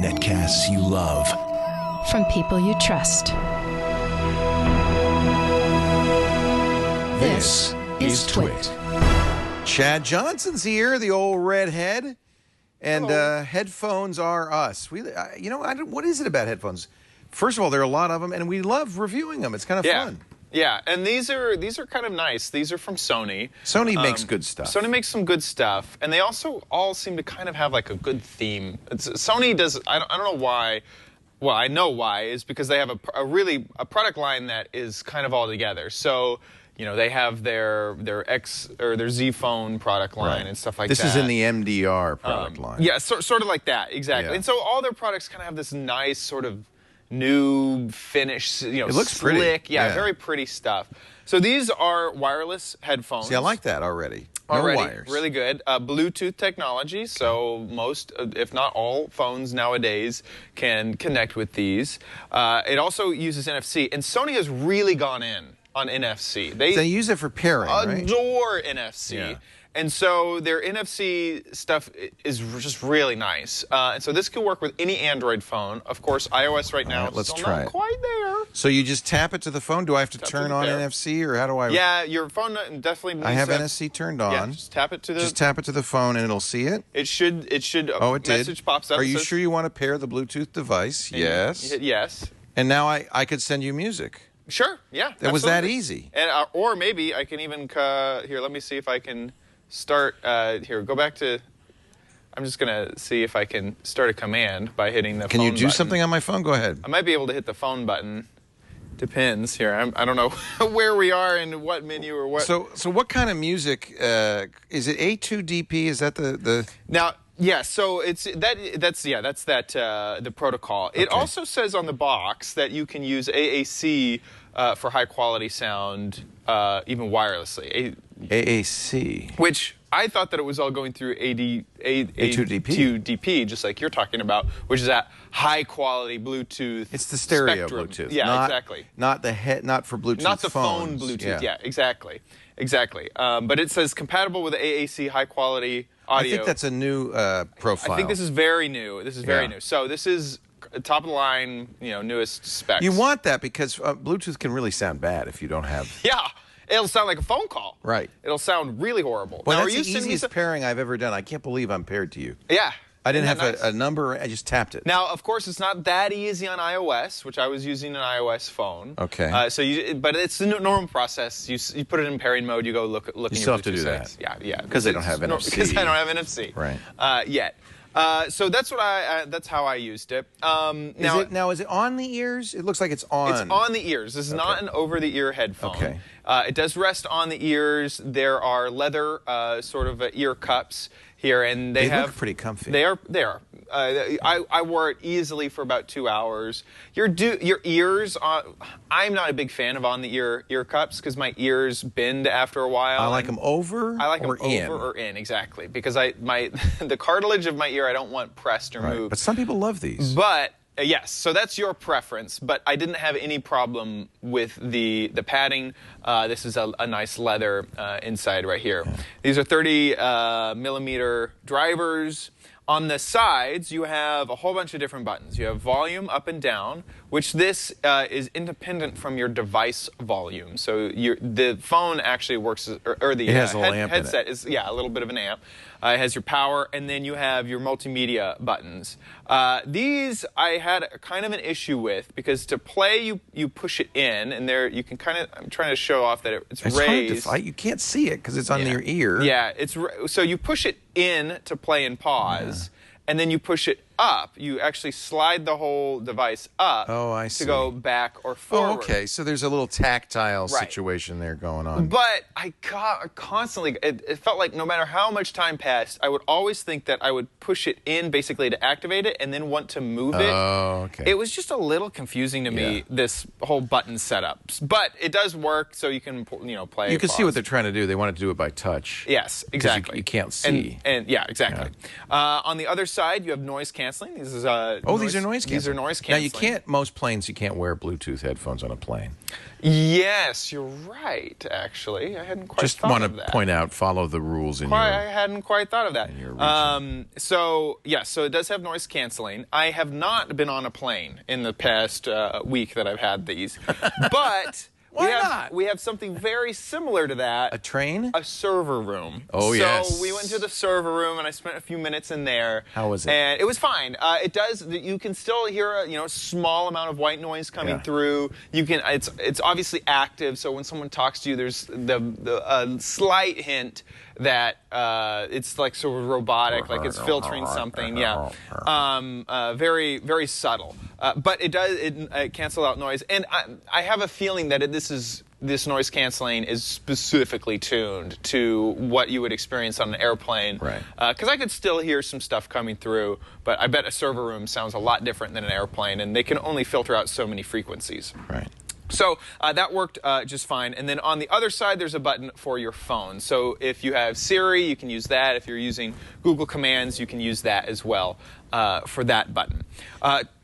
Netcasts you love. From people you trust. This is Twit. Chad Johnson's here, the old redhead. And headphones are us. What is it about headphones? First of all, there are a lot of them, and we love reviewing them. It's kind of fun. Yeah, and these are kind of nice. These are from Sony. Sony makes good stuff. Sony makes some good stuff, and they also all seem to kind of have like a good theme. Sony does. I don't know why. Well, I know why. Is because they have a product line that is kind of all together. So, you know, they have their Z phone product line and stuff like that. This is in the MDR product line. Yeah, sort of like that, exactly. Yeah. And so all their products kind of have this nice sort of new finish, it looks slick, pretty. Yeah, very pretty stuff. So these are wireless headphones. See, I like that already. No wires. Really good. Bluetooth technology, so most, if not all, phones nowadays can connect with these. It also uses NFC, and Sony has really gone in on NFC. They use it for pairing, adore NFC. Yeah. And so their NFC stuff is just really nice. And so this can work with any Android phone. Of course, iOS right now is still not quite there. So you just tap it to the phone? Do I have to turn on NFC, or how do I? Yeah, your phone definitely needs I have NFC turned on. Yeah, just tap it to the... Just tap it to the phone and it'll see it? It should. Oh, it did? Message pops up. Are you sure you want to pair the Bluetooth device? Yes. You hit yes. And now I could send you music. Sure, yeah. That was that easy. And or maybe I can even... here, let me see if I can... Start, here, go back to, I'm just going to see if I can start a command by hitting the phone button. Can you do something on my phone? Go ahead. I might be able to hit the phone button. Depends here. I don't know where we are and what menu or what. So what kind of music, is it A2DP? Is that the... Now, yeah, so that's the protocol. Okay. It also says on the box that you can use AAC for high quality sound, even wirelessly. AAC. Which I thought that it was all going through A2DP, just like you're talking about, which is that high quality Bluetooth. It's the stereo spectrum. Bluetooth. Yeah, exactly. Not for Bluetooth. Not the phones. phone Bluetooth. Yeah, exactly. But it says compatible with AAC high quality audio. I think that's a new profile. I think this is very new. This is very new. So this is top of the line, newest specs. You want that because Bluetooth can really sound bad if you don't have. Yeah. It'll sound like a phone call. Right. It'll sound really horrible. Well, that's the easiest pairing I've ever done. I can't believe I'm paired to you. Yeah. I didn't have a number. I just tapped it. Now, of course, it's not that easy on iOS, which I was using an iOS phone. Okay. But it's the normal process. You put it in pairing mode. You go look in your You still have to Bluetooth do settings. that. Yeah. Because they don't have NFC. Because I don't have NFC. Right. Yet. So that's what that's how I used it. Now, is it on the ears? It looks like it's on. It's on the ears. This is not an over-the-ear headphone. Okay. It does rest on the ears. There are leather sort of ear cups here, and they look pretty comfy. They are. I wore it easily for about 2 hours. Your ears. I'm not a big fan of on-the-ear ear cups because my ears bend after a while. I like them over. I like them in. over or in, exactly, because the cartilage of my ear I don't want pressed or moved. But some people love these. But yes, so that's your preference, but I didn't have any problem with the padding. This is a nice leather inside right here. Yeah. These are 30 millimeter drivers. On the sides, you have a whole bunch of different buttons. You have volume up and down, which this is independent from your device volume. So the phone actually works, or the headset is a little bit of an amp. It has your power, and then you have your multimedia buttons. These I had kind of an issue with because to play, you push it in, and there you can kind of. I'm trying to show off that it's raised. Hard to fight. You can't see it because it's on your ear. Yeah, so you push it in to play and pause, and then you push it up. You actually slide the whole device up to go back or forward. Oh, okay. So there's a little tactile situation there going on. But I constantly, it felt like no matter how much time passed, I would always think that I would push it in basically to activate it and then want to move it. Oh, okay. It was just a little confusing to me, this whole button setup. But it does work, so you can, play. You can see what they're trying to do. They want to do it by touch. Yes, exactly. You can't see. And yeah, exactly. On the other side, you have noise cancellation. canceling. These is these are noise canceling. These are noise Now, canceling. most planes, you can't wear Bluetooth headphones on a plane. Yes, you're right, actually. I hadn't quite Just thought want of to that. point out, follow the rules in I hadn't quite thought of that. in your region. So it does have noise canceling. I have not been on a plane in the past week that I've had these. But Why not? we have something very similar to that. A train? A server room. Oh, yes. So we went to the server room, and I spent a few minutes in there. How was it? And it was fine. You can still hear a small amount of white noise coming through. You can. It's obviously active. So when someone talks to you, there's the slight hint that it's like sort of robotic, like it's filtering something. Yeah. Very, very subtle. But it does cancel out noise. And I have a feeling that this noise canceling is specifically tuned to what you would experience on an airplane. Right. Because I could still hear some stuff coming through, but I bet a server room sounds a lot different than an airplane, and they can only filter out so many frequencies. Right. So that worked just fine. And then on the other side, there's a button for your phone. So if you have Siri, you can use that. If you're using Google Commands, you can use that as well for that button.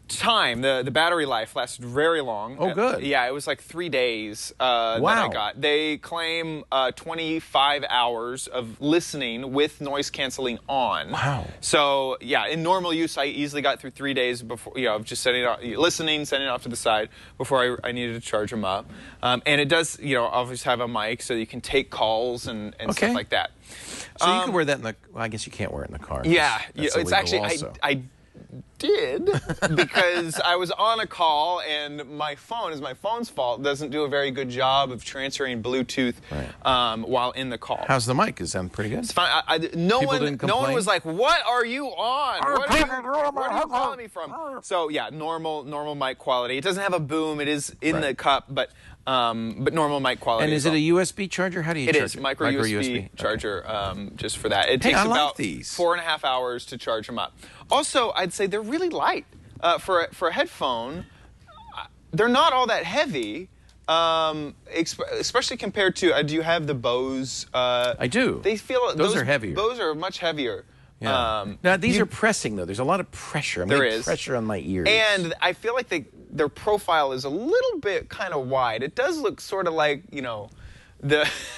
Time, the battery life lasted very long. Oh, good. Yeah, it was like 3 days that I got. They claim 25 hours of listening with noise canceling on. Wow. So yeah, in normal use, I easily got through 3 days before, of just listening, sending it off to the side before I needed to charge them up. And it does, obviously have a mic, so you can take calls and stuff like that. So you can wear that in the. Well, I guess you can't wear it in the car. Yeah, That's it's illegal actually also. I did because I was on a call and my phone's fault, doesn't do a very good job of transferring Bluetooth while in the call. How's the mic? Is that pretty good? It's fine. No one was like, "What are you on? Where are you calling me from?" So yeah, normal mic quality. It doesn't have a boom. It is in the cup, but normal mic quality. And is it a USB charger? How do you charge it? It is micro USB charger, just for that. It takes I like about these. 4.5 hours to charge them up. Also, I'd say they're really light for a headphone. They're not all that heavy, especially compared to. Do you have the Bose? I do. They feel those are heavier. Those are much heavier. Yeah. Now these are pressing though. There's a lot of pressure. There is pressure on my ears. And I feel like their profile is a little bit kind of wide. It does look sort of like the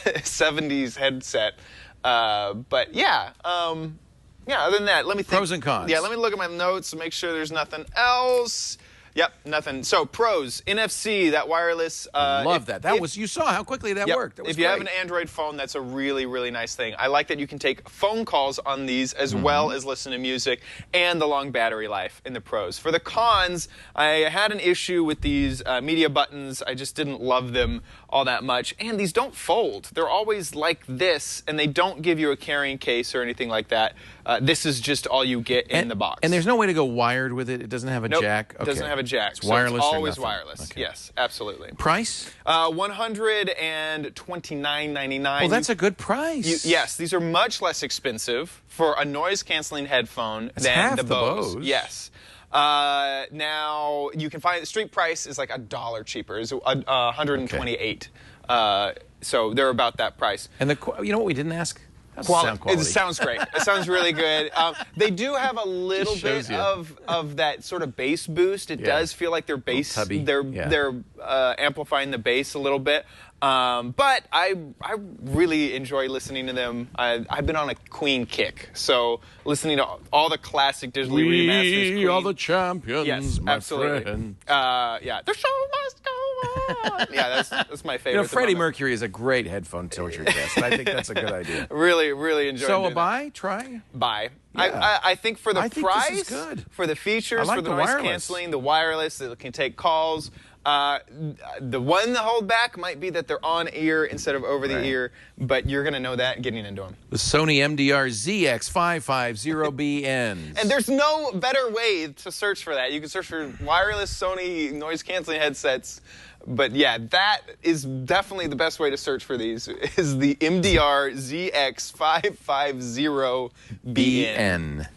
70s headset. But yeah. Other than that, let me think. Pros and cons. Yeah, let me look at my notes to make sure there's nothing else. Yep, nothing. So pros, NFC, that wireless. Love that. You saw how quickly that worked. That was if you have great. an Android phone, that's a really, really nice thing. I like that you can take phone calls on these as well as listen to music, and the long battery life in the pros. For the cons, I had an issue with these media buttons. I just didn't love them all that much. And these don't fold. They're always like this, and they don't give you a carrying case or anything like that. This is just all you get in the box. And there's no way to go wired with it? It doesn't have a jack? It doesn't have a jack. It's wireless so it's always or nothing? wireless. Okay. Yes, absolutely. Price? $129.99. Well, that's a good price. Yes, these are much less expensive for a noise-canceling headphone than half the the Bose. Bose. Yes. Now you can find the street price is like $1 cheaper. It's $128. So they're about that price. And you know what we didn't ask? Sound quality. It sounds great. It sounds really good. They do have a little bit of that sort of bass boost. It does feel like they're amplifying the bass a little bit. But I really enjoy listening to them. I've been on a Queen kick, so listening to all the classic digitally remasters. We are the champions, yes, my absolutely. friend. The show must go on. Yeah, that's my favorite. Freddie Mercury is a great headphone torture test. I think that's a good idea. Really, really enjoy. So buy, try. Buy. Yeah. I think for the price, this is good. For the features, like for the the noise wireless. canceling, the wireless that can take calls. The one that hold back might be that they're on ear instead of over the ear, but you're going to know that getting into them. The Sony MDR-ZX550BN. And there's no better way to search for that. You can search for wireless Sony noise canceling headsets. But yeah, that is definitely the best way to search for these is the MDR-ZX550BN.